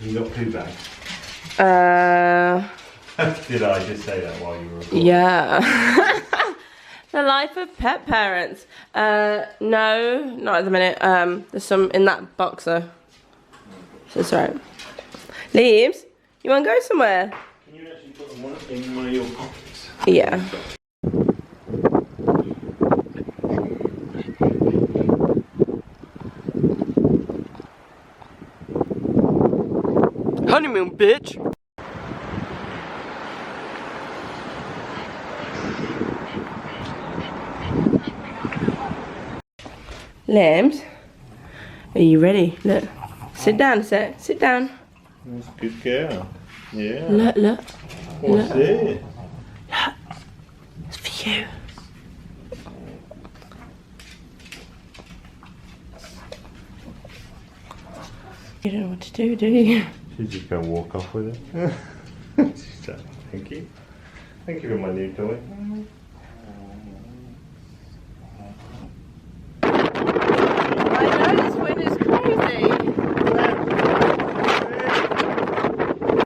You got poo bags? Did I just say that while you were recording? Yeah. The life of pet parents. No, not at the minute. There's some in that box though. So it's alright. Leaves? You want to go somewhere? Can you actually put them in one of your pockets? Yeah. Honeymoon, bitch! Lambs, are you ready? Look, sit down, sit down. That's a good girl. Yeah. Look. What's it? Look, it's for you. You don't know what to do you? She's just gonna walk off with it. She's like, thank you. Thank you for my new toy. I know this wind is crazy.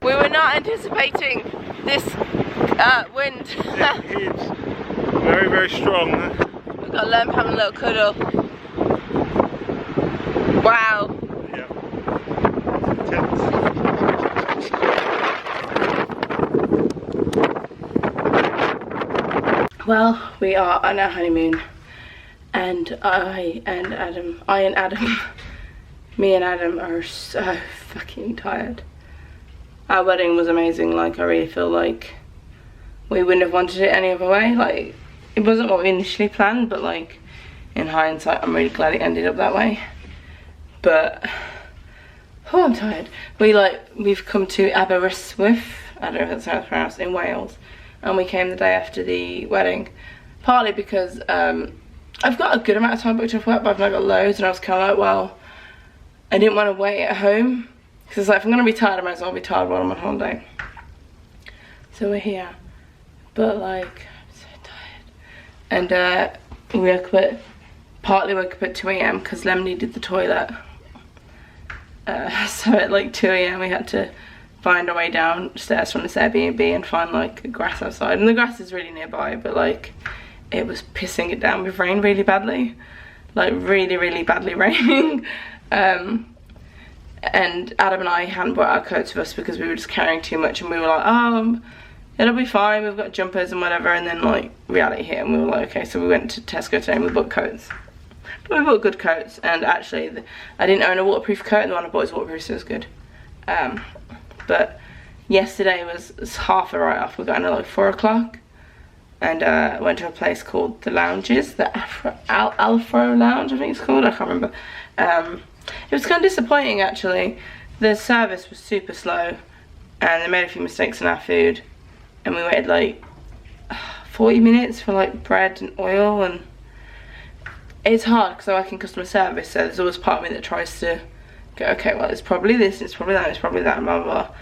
We were not anticipating this wind. It's very, very strong. We've got Lemp having a little cuddle. Wow. Yeah. Intense. Well, we are on our honeymoon, and me and Adam are so fucking tired. Our wedding was amazing. Like, I really feel like we wouldn't have wanted it any other way. Like, it wasn't what we initially planned, but like, in hindsight, I'm really glad it ended up that way. But, oh, I'm tired. We've come to Aberystwyth, I don't know if that's how it's pronounced, in Wales. And we came the day after the wedding, partly because I've got a good amount of time booked off work, but I've not got loads, and I was kind of like, well, I didn't want to wait at home, because like, if I'm going to be tired, I might as well be tired while I'm on holiday. So we're here, but like, I'm so tired. And we partly woke up at 2 AM because Lem needed the toilet. So at like 2 AM we had to find our way downstairs from this Airbnb and find like grass outside, and the grass is really nearby, but like it was pissing it down with rain really badly, like really badly raining. And Adam and I hadn't brought our coats with us because we were just carrying too much, and we were like, oh, it'll be fine, we've got jumpers and whatever. And then like reality hit, and we were like, okay. So we went to Tesco today and we bought coats, but we bought good coats. And actually I didn't own a waterproof coat, and the one I bought is waterproof, so it was good. But yesterday was half a write-off. We got in at like 4 o'clock, and went to a place called the Lounges, the Afro Lounge, I think it's called. I can't remember. It was kind of disappointing actually. The service was super slow, and they made a few mistakes in our food, and we waited like 40 minutes for like bread and oil. And it's hard because I work in customer service, so there's always part of me that tries to go, okay, well, it's probably this, it's probably that, it's probably that, blah blah blah.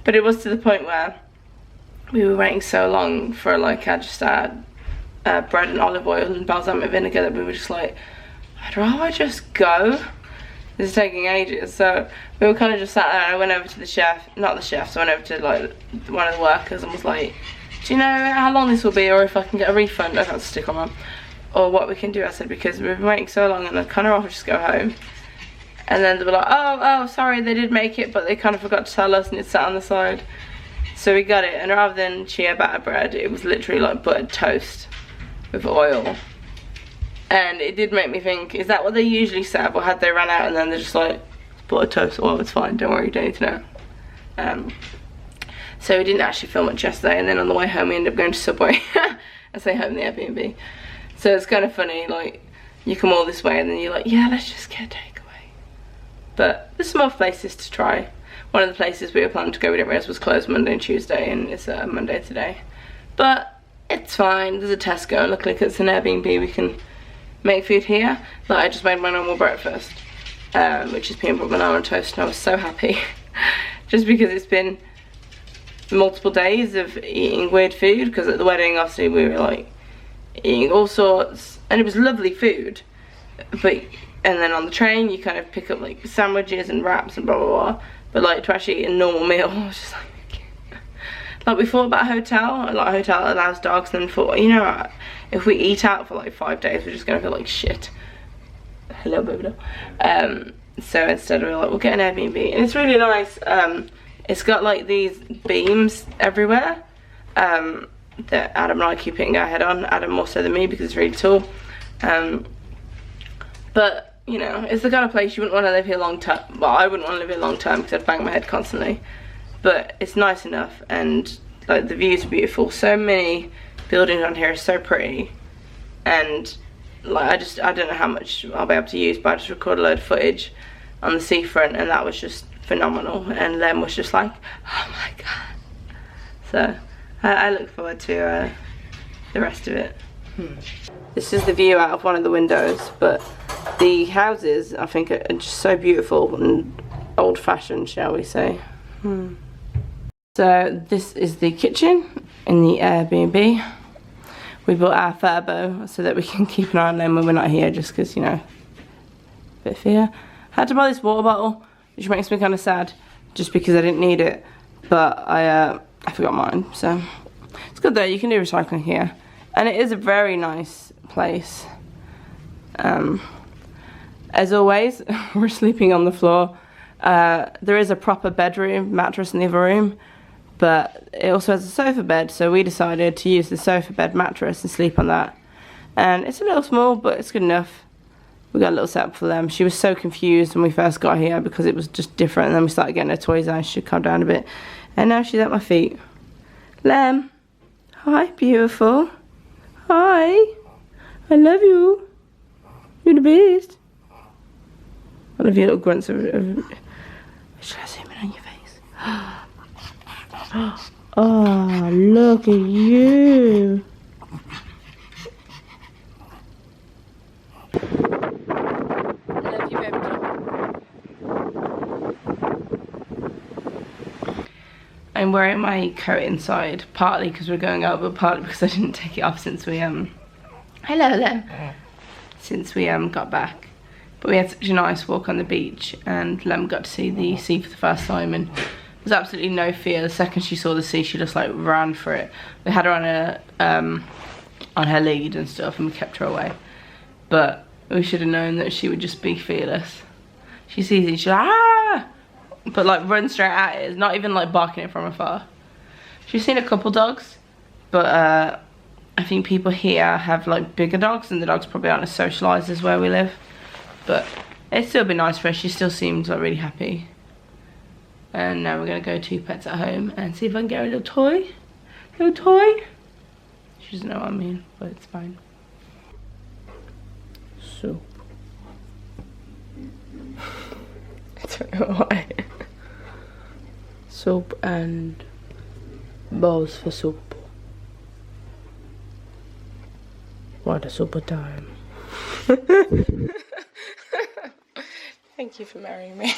But it was to the point where we were waiting so long for like, I just had bread and olive oil and balsamic vinegar that we were just like, I'd rather just go. This is taking ages. So we were kind of just sat there, and I went over to the chef, not the chef, so I went over to like one of the workers and was like, do you know how long this will be, or if I can get a refund? I got to stick on one, or what we can do. I said, because we've been waiting so long, and I kind of rather just go home. And then they were like, oh, sorry, they did make it, but they kind of forgot to tell us, and it sat on the side. So we got it, and rather than chia batter bread, it was literally like buttered toast with oil. And it did make me think, is that what they usually serve, or had they run out and then they're just like, buttered toast, oil, it's fine, don't worry, you don't need to know. So we didn't actually film much yesterday, and then on the way home we ended up going to Subway. I say home, the Airbnb. So it's kind of funny, like, you come all this way and then you're like, yeah, let's just get a takeaway. But there's some other places to try. One of the places we were planning to go, we didn't realise was closed Monday and Tuesday, and it's Monday today. But it's fine, there's a Tesco, and luckily it's an Airbnb, we can make food here. Like, I just made my normal breakfast, which is peanut butter banana and toast, and I was so happy. Just because it's been multiple days of eating weird food, because at the wedding obviously we were like eating all sorts, and it was lovely food, but and then on the train you kind of pick up like sandwiches and wraps and blah blah blah. But like to actually eat a normal meal, I was just like we thought about a hotel, like a hotel that allows dogs, and then thought, you know, if we eat out for like 5 days, we're just gonna feel like shit. Hello, baby. So instead we were like, we'll get an Airbnb, and it's really nice. It's got like these beams everywhere that Adam and I keep hitting our head on. Adam more so than me because it's really tall. But you know, it's the kind of place you wouldn't want to live here long term. Well, I wouldn't want to live here long term because I'd bang my head constantly. But it's nice enough, and like the views are beautiful. So many buildings on here are so pretty, and like I don't know how much I'll be able to use, but I just recorded a load of footage on the seafront, and that was just phenomenal. And Lem was just like, oh my god. So I look forward to the rest of it. This is the view out of one of the windows, but the houses I think are just so beautiful and old-fashioned, shall we say. So this is the kitchen in the Airbnb. We bought our Furbo so that we can keep an eye on them when we're not here, just because, you know, a bit of fear. I had to buy this water bottle, which makes me kind of sad, just because I didn't need it, but I forgot mine. So it's good though, you can do recycling here, and it is a very nice place. As always, we're sleeping on the floor. There is a proper bedroom mattress in the other room, but it also has a sofa bed, so we decided to use the sofa bed mattress and sleep on that. And it's a little small, but it's good enough. We got a little setup for them. She was so confused when we first got here because it was just different, and then we started getting her toys out. She calmed down a bit, and now she's at my feet. Lem, hi beautiful, hi, I love you, you're the best. I love your little grunts of should I zoom in on your face? Oh, look at you. I love you, baby doll. I'm wearing my coat inside, partly because we're going out, but partly because I didn't take it off since we hello Lem. Since we got back. But we had such a nice walk on the beach, and Lem got to see the sea for the first time, and there was absolutely no fear. The second she saw the sea, she just like ran for it. We had her on her lead and stuff, and we kept her away. But we should have known that she would just be fearless. She sees it, she's like, ah! But like runs straight at it, not even like barking it from afar. She's seen a couple dogs, but I think people here have like bigger dogs, and the dogs probably aren't as socialised as where we live. But it's still been nice for her. She still seems like really happy. And now we're gonna go to Pets at Home and see if I can get her a little toy. Little toy. She doesn't know what I mean, but it's fine. Soup. I don't know why. Soup and bowls for soup. What a super time. Thank you for marrying me.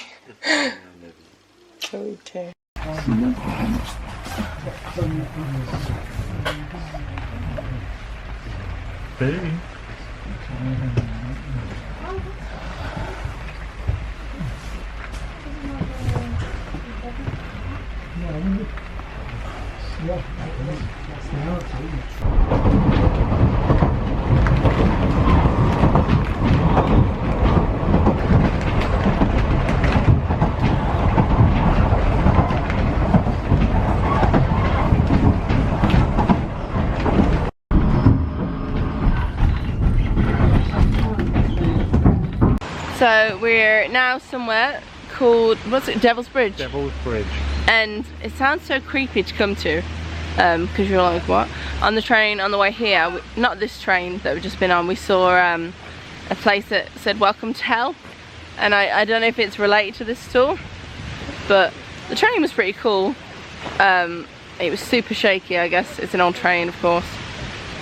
Oh, too. Baby. So we're now somewhere called, what's it, Devil's Bridge? Devil's Bridge. And it sounds so creepy to come to, because you're like, what? On the train on the way here, not this train that we've just been on, we saw a place that said welcome to hell. And I don't know if it's related to this store, but the train was pretty cool. It was super shaky, I guess. It's an old train, of course.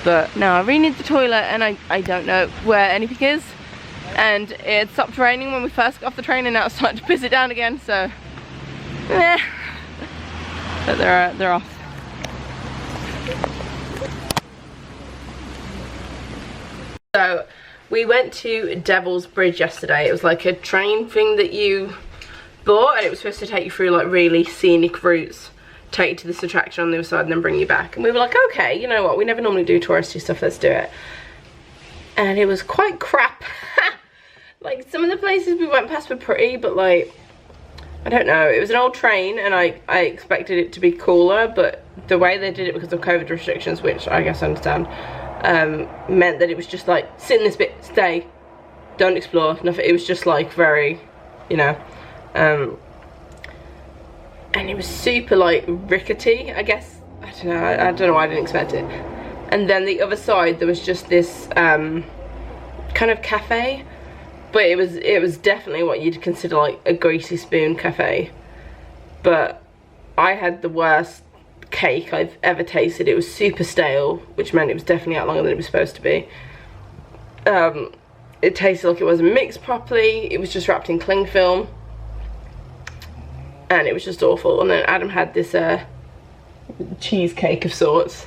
But no, I really need the toilet, and I don't know where anything is. And it stopped raining when we first got off the train, and now it's starting to piss it down again, so eh. But they're off. So We went to Devil's Bridge yesterday. It was like a train thing that you bought, and it was supposed to take you through like really scenic routes, take you to this attraction on the other side and then bring you back. And we were like, okay, you know what, we never normally do touristy stuff, let's do it. And it was quite crap. Like, some of the places we went past were pretty, but like, I don't know, it was an old train and I expected it to be cooler, but the way they did it because of COVID restrictions, which I guess I understand, meant that it was just like, sit in this bit, stay, don't explore, nothing. It was just like very, you know, and it was super like rickety, I guess. I don't know why I didn't expect it. And then the other side there was just this kind of cafe, but it was definitely what you'd consider like a greasy spoon cafe. But I had the worst cake I've ever tasted. It was super stale, which meant it was definitely out longer than it was supposed to be. It tasted like it wasn't mixed properly. It was just wrapped in cling film, and it was just awful. And then Adam had this cheesecake of sorts,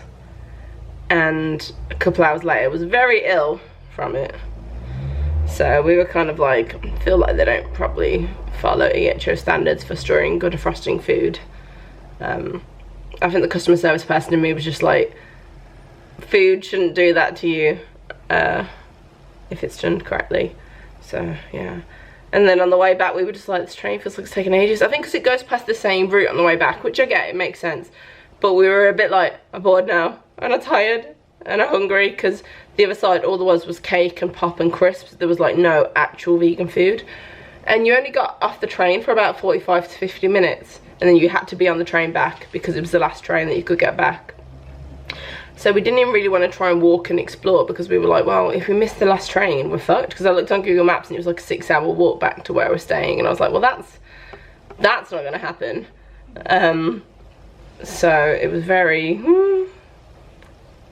and a couple hours later was very ill from it. So we were kind of like, feel like they don't probably follow EHO standards for storing good or frosting food. I think the customer service person in me was just like, food shouldn't do that to you if it's done correctly. So yeah. And then on the way back we were just like, this train feels like it's taking ages. I think because it goes past the same route on the way back, which I get, it makes sense. But we were a bit like, I'm bored now and I'm tired and I'm hungry, because the other side all there was cake and pop and crisps. There was like no actual vegan food. And you only got off the train for about 45 to 50 minutes. And then you had to be on the train back because it was the last train that you could get back. So we didn't even really want to try and walk and explore, because we were like, well, if we miss the last train, we're fucked. Because I looked on Google Maps and it was like a 6-hour walk back to where we're staying. And I was like, well, that's not going to happen. So it was very,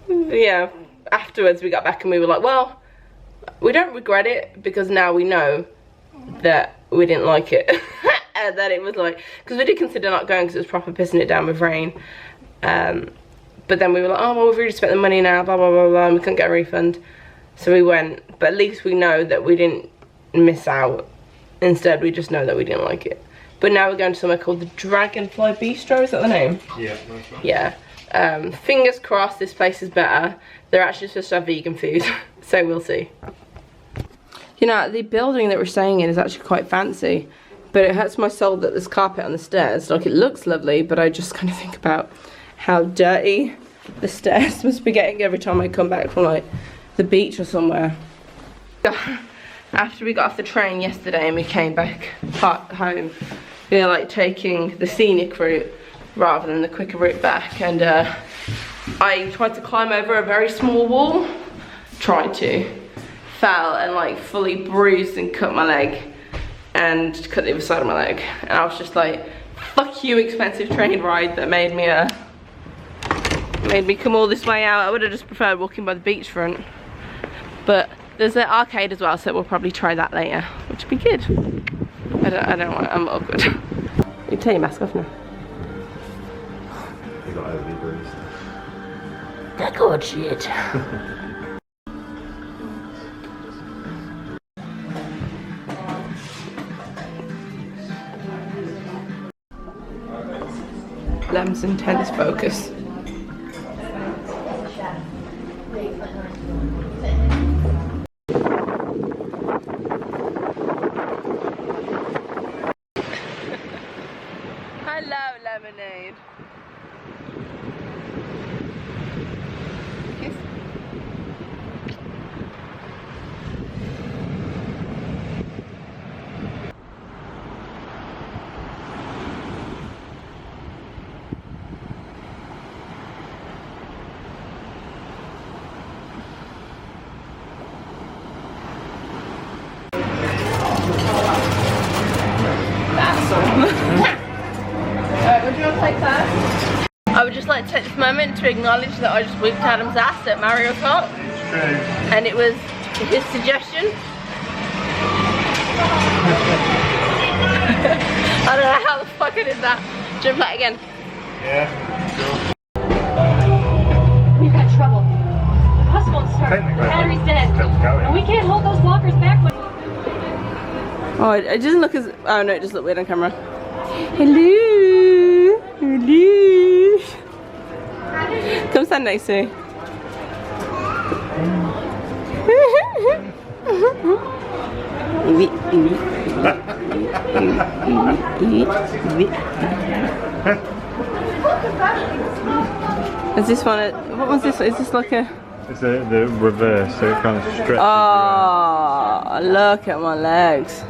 yeah. Afterwards we got back and we were like, well, we don't regret it, because now we know that we didn't like it. And that it was like, because we did consider not going because it was proper pissing it down with rain. But then we were like, oh well, we've already spent the money now, blah blah blah blah, and we couldn't get a refund. So we went, but at least we know that we didn't miss out. Instead we just know that we didn't like it. But now we're going to somewhere called the Dragonfly Bistro, is that the name? Yeah, that's right. Yeah. Fingers crossed this place is better. They're actually supposed to have vegan food, so we'll see. You know, the building that we're staying in is actually quite fancy, but it hurts my soul that there's carpet on the stairs. Like, it looks lovely, but I just kind of think about how dirty the stairs must be getting every time I come back from like the beach or somewhere. After we got off the train yesterday and we came back home, we were like taking the scenic route rather than the quicker route back, and I tried to climb over a very small wall, fell and like fully bruised and cut my leg and cut the other side of my leg. And I was just like, fuck you, expensive train ride that made me come all this way out. I would have just preferred walking by the beachfront. But there's an arcade as well, so we'll probably try that later, which would be good. I don't want, I'm awkward. You can take your mask off now. You got overly bruised. That good shit. Lem's intense focus. I love lemonade. I would just like to take this moment to acknowledge that I just whipped Adam's ass at Mario Kart. And it was his suggestion. I don't know how the fuck I did that. Do you want to play it again? Yeah, sure. We've had trouble. The husband's Technically, Battery's dead. still going. And we can't hold those blockers back. Oh, it doesn't look as... Oh no, it just looked weird on camera. Hello. Hello. Come stand next to me. Is this one? What was this? Is this like a? It's the reverse, so it kind of stretches. Oh, look at my legs.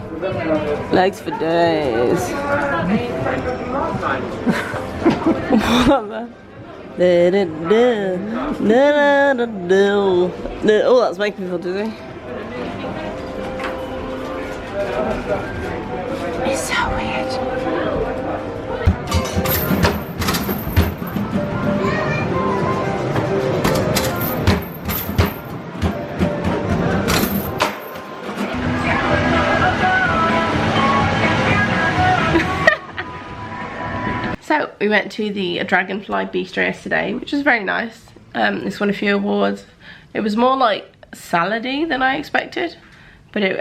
Legs for days. Oh, that's making me feel dizzy. It's so weird. So we went to the Dragonfly Bistro yesterday, which was very nice. It's won a few awards. It was more like salady than I expected, but it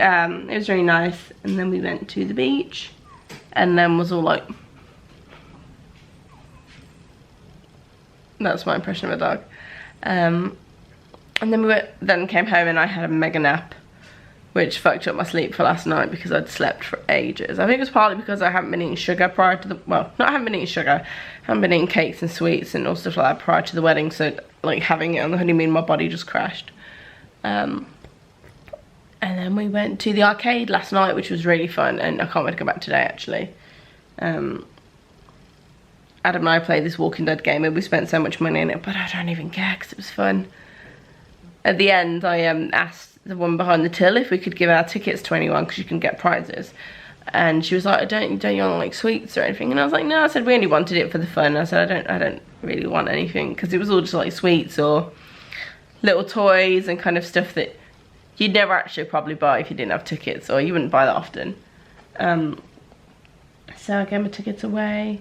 was really nice. And then we went to the beach, and then was all like, that's my impression of a dog. And then then came home and I had a mega nap, which fucked up my sleep for last night because I'd slept for ages. I think it was partly because I haven't been eating sugar prior to the, well, not haven't been eating sugar, I haven't been eating cakes and sweets and all stuff like that prior to the wedding, so like having it on the honeymoon, my body just crashed. And then we went to the arcade last night, which was really fun, and I can't wait to go back today actually. Adam and I played this Walking Dead game and we spent so much money in it, but I don't even care because it was fun. At the end, I asked the one behind the till if we could give our tickets to anyone because you can get prizes, and she was like, don't you want like sweets or anything? And I was like, no. I said we only wanted it for the fun. I said I don't really want anything, because it was all just like sweets or little toys and kind of stuff that you'd never actually probably buy if you didn't have tickets, or you wouldn't buy that often. So I gave my tickets away,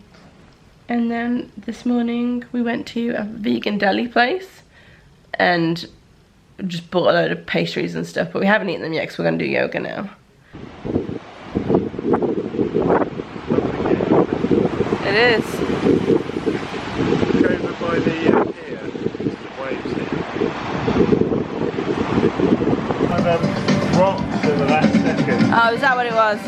and then this morning we went to a vegan deli place and just bought a load of pastries and stuff, but we haven't eaten them yet because we're going to do yoga now. It is. Go over by the pier, the waves here. I've rocks at the last second. Oh, is that what it was?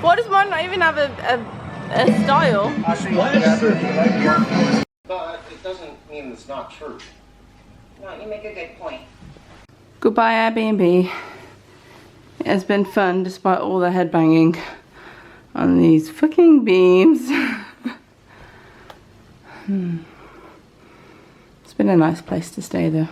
Why does mine not even have a style? I think that's true. But it doesn't mean it's not true. No, you make a good point. Goodbye Airbnb. It has been fun despite all the headbanging on these fucking beams. It's been a nice place to stay though.